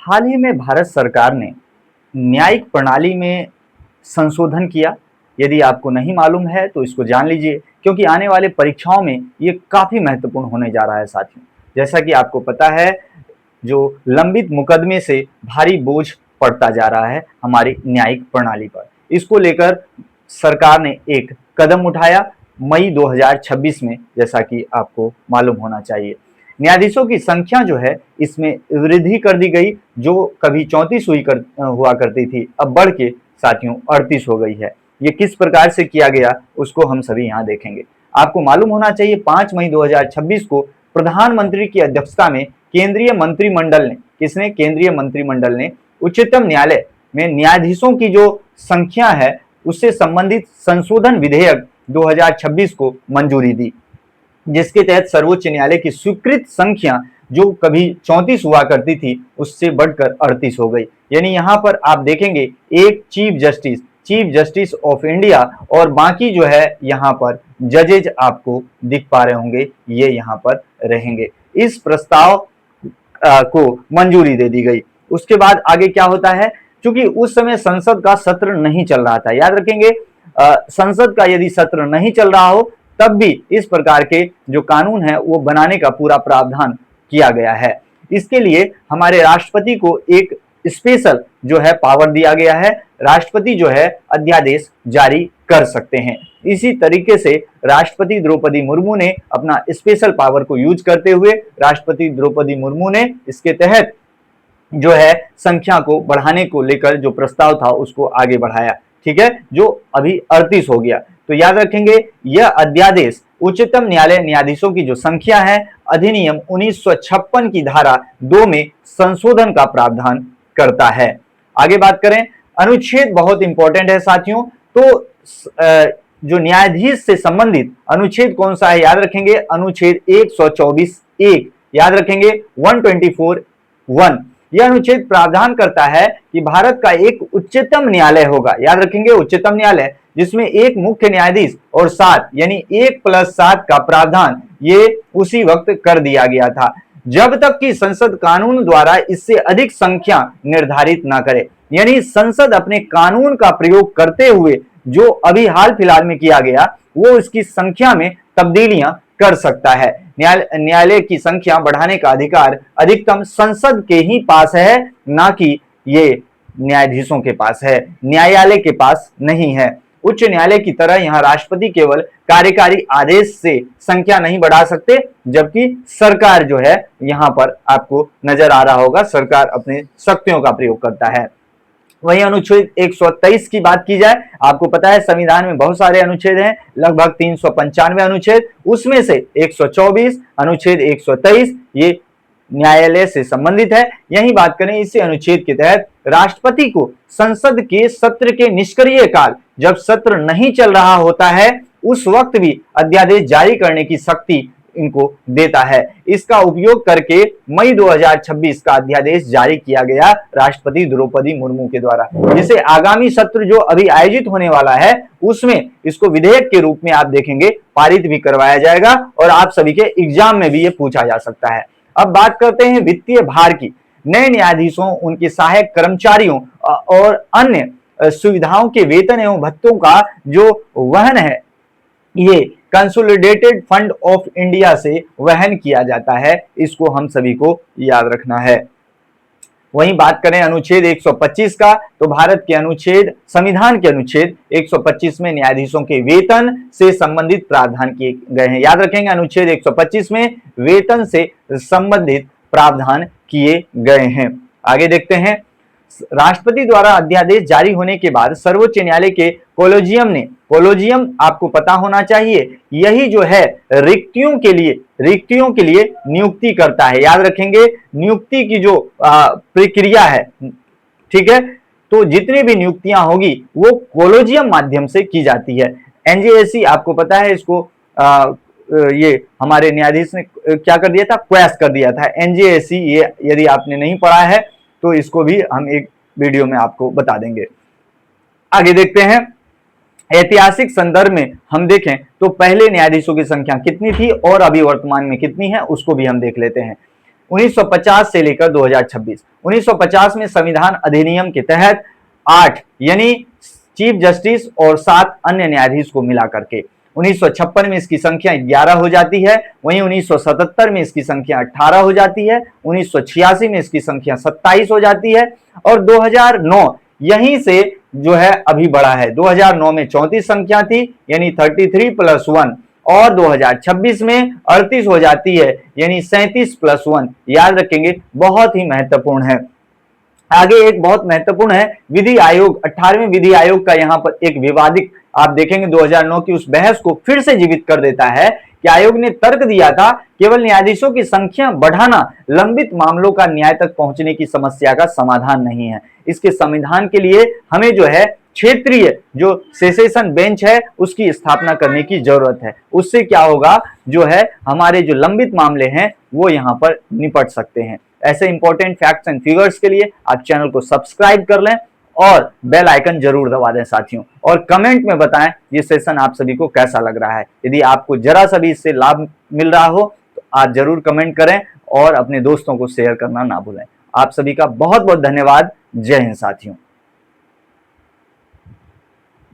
हाल ही में भारत सरकार ने न्यायिक प्रणाली में संशोधन किया। यदि आपको नहीं मालूम है तो इसको जान लीजिए, क्योंकि आने वाले परीक्षाओं में ये काफ़ी महत्वपूर्ण होने जा रहा है साथियों। जैसा कि आपको पता है, जो लंबित मुकदमे से भारी बोझ पड़ता जा रहा है हमारी न्यायिक प्रणाली पर। इसको लेकर सरकार ने एक कदम उठाया मई 2026 में, जैसा कि आपको मालूम होना चाहिए। न्यायाधीशों की संख्या जो है इसमें वृद्धि कर दी गई। जो कभी 34 हुआ करती थी, अब बढ़ के साथियों 38 हो गई है। ये किस प्रकार से किया गया उसको हम सभी यहाँ देखेंगे। आपको मालूम होना चाहिए 5 मई 2026 को प्रधानमंत्री की अध्यक्षता में केंद्रीय मंत्रिमंडल ने, किसने? केंद्रीय मंत्रिमंडल ने उच्चतम न्यायालय में न्यायाधीशों की जो संख्या है उससे संबंधित संशोधन विधेयक 2026 को मंजूरी दी, जिसके तहत सर्वोच्च न्यायालय की स्वीकृत संख्या जो कभी 34 हुआ करती थी उससे बढ़कर 38 हो गई। यानी यहाँ पर आप देखेंगे एक चीफ जस्टिस ऑफ इंडिया और बाकी जो है यहाँ पर जजेज आपको दिख पा रहे होंगे, ये यहाँ पर रहेंगे। इस प्रस्ताव को मंजूरी दे दी गई। उसके बाद आगे क्या होता है, क्योंकि उस समय संसद का सत्र नहीं चल रहा था, याद रखेंगे संसद का यदि सत्र नहीं चल रहा हो तब भी इस प्रकार के जो कानून है वो बनाने का पूरा प्रावधान किया गया है। इसके लिए हमारे राष्ट्रपति को एक स्पेशल जो है पावर दिया गया है। राष्ट्रपति जो है अध्यादेश जारी कर सकते हैं। इसी तरीके से राष्ट्रपति द्रौपदी मुर्मू ने अपना स्पेशल पावर को यूज करते हुए राष्ट्रपति द्रौपदी मुर्मू ने इसके तहत जो है संख्या को बढ़ाने को लेकर जो प्रस्ताव था उसको आगे बढ़ाया, ठीक है, जो अभी 38 हो गया। तो याद रखेंगे यह अध्यादेश उच्चतम न्यायालय न्यायाधीशों की जो संख्या है अधिनियम 1956 की धारा 2 में संशोधन का प्रावधान करता है। आगे बात करें, अनुच्छेद बहुत इंपॉर्टेंट है साथियों। तो जो न्यायाधीश से संबंधित अनुच्छेद कौन सा है, याद रखेंगे अनुच्छेद 124(1), याद रखेंगे 124(1). यह अनुच्छेद प्रावधान करता है कि भारत का एक उच्चतम न्यायालय होगा, याद रखेंगे उच्चतम न्यायालय, जिसमें एक मुख्य न्यायाधीश और 7 यानी 1+7 का प्रावधान ये उसी वक्त कर दिया गया था, जब तक कि संसद कानून द्वारा इससे अधिक संख्या निर्धारित ना करे। यानी संसद अपने कानून का प्रयोग करते हुए जो अभी हाल फिलहाल में किया गया वो इसकी संख्या में तब्दीलियां कर सकता है। न्यायालय की संख्या बढ़ाने का अधिकार अधिकतम संसद के ही पास है, ना कि ये न्यायाधीशों के पास है, न्यायालय के पास नहीं है। उच्च न्यायालय की तरह यहाँ राष्ट्रपति केवल कार्यकारी आदेश से संख्या नहीं बढ़ा सकते, जबकि सरकार जो है यहाँ पर आपको नजर आ रहा होगा सरकार अपने शक्तियों का प्रयोग करता है। वहीं अनुच्छेद 123 की बात की जाए, आपको पता है संविधान में बहुत सारे अनुच्छेद हैं, लगभग 395 अनुच्छेद, उसमें से 124 अनुच्छेद 123 ये न्यायालय से संबंधित है। यही बात करें, इसी अनुच्छेद के तहत राष्ट्रपति को संसद के सत्र के निष्क्रिय काल, जब सत्र नहीं चल रहा होता है उस वक्त भी अध्यादेश जारी करने की शक्ति इनको देता है। इसका उपयोग करके मई 2026 का अध्यादेश जारी किया गया राष्ट्रपति द्रौपदी मुर्मू के द्वारा, जिसे आगामी सत्र जो अभी आयोजित होने वाला है उसमें इसको विधेयक के रूप में आप देखेंगे पारित भी करवाया जाएगा और आप सभी के एग्जाम में भी ये पूछा जा सकता है। अब बात करते हैं वित्तीय भार की। नए न्यायाधीशों, उनके सहायक कर्मचारियों और अन्य सुविधाओं के वेतन एवं भत्तों का जो वहन है ये कंसोलिडेटेड फंड ऑफ इंडिया से वहन किया जाता है। इसको हम सभी को याद रखना है। वहीं बात करें अनुच्छेद 125 का, तो भारत के अनुच्छेद, संविधान के अनुच्छेद 125 में न्यायाधीशों के वेतन से संबंधित प्रावधान किए गए हैं। याद रखेंगे अनुच्छेद 125 में वेतन से संबंधित प्रावधान किए गए हैं। आगे देखते हैं, राष्ट्रपति द्वारा अध्यादेश जारी होने के बाद सर्वोच्च न्यायालय के कोलोजियम आपको पता होना चाहिए, यही जो है रिक्तियों के लिए नियुक्ति करता है। याद रखेंगे नियुक्ति की जो प्रक्रिया है, ठीक है, तो जितनी भी नियुक्तियां होगी वो कोलोजियम माध्यम से की जाती है। एनजेएसी आपको पता है, इसको ये हमारे न्यायाधीश ने क्या कर दिया था, क्वैश कर दिया था एनजेएसी। ये यदि आपने नहीं पढ़ा है तो इसको भी हम एक वीडियो में आपको बता देंगे। आगे देखते हैं, ऐतिहासिक संदर्भ में हम देखें तो पहले न्यायाधीशों की संख्या कितनी थी और अभी वर्तमान में कितनी है उसको भी हम देख लेते हैं। 1950 से लेकर 2026। 1950 में संविधान अधिनियम के तहत 8 यानी चीफ जस्टिस और 7 अन्य न्यायाधीश को मिला करके 1956 में इसकी संख्या 11 हो जाती है। वहीं 1977 में इसकी संख्या 18 हो जाती है। 1986 में इसकी संख्या 27 हो जाती है और 2009 यहीं से जो है अभी बढ़ा है। 2009 में 34 संख्या थी यानी 33 + 1 और 2026 में 38 हो जाती है यानी 37 + 1। याद रखेंगे, बहुत ही महत्वपूर्ण है। आगे एक बहुत महत्वपूर्ण है विधि आयोग, 18वें विधि आयोग का यहाँ पर एक विवादित आप देखेंगे 2009 की उस बहस को फिर से जीवित कर देता है कि आयोग ने तर्क दिया था केवल न्यायाधीशों की संख्या बढ़ाना लंबित मामलों का न्याय तक पहुंचने की समस्या का समाधान नहीं है। इसके समाधान के लिए हमें जो है क्षेत्रीय जो सेसेशन बेंच है उसकी स्थापना करने की जरूरत है। उससे क्या होगा, जो है हमारे जो लंबित मामले हैं वो यहाँ पर निपट सकते हैं। ऐसे इंपॉर्टेंट फैक्ट्स एंड फिगर्स के लिए आप चैनल को सब्सक्राइब कर लें और बेल आइकन जरूर दबा दें साथियों, और कमेंट में बताएं ये सेशन आप सभी को कैसा लग रहा है। यदि आपको जरा सा भी इससे लाभ मिल रहा हो तो आप जरूर कमेंट करें और अपने दोस्तों को शेयर करना ना भूलें। आप सभी का बहुत बहुत धन्यवाद। जय हिंद साथियों।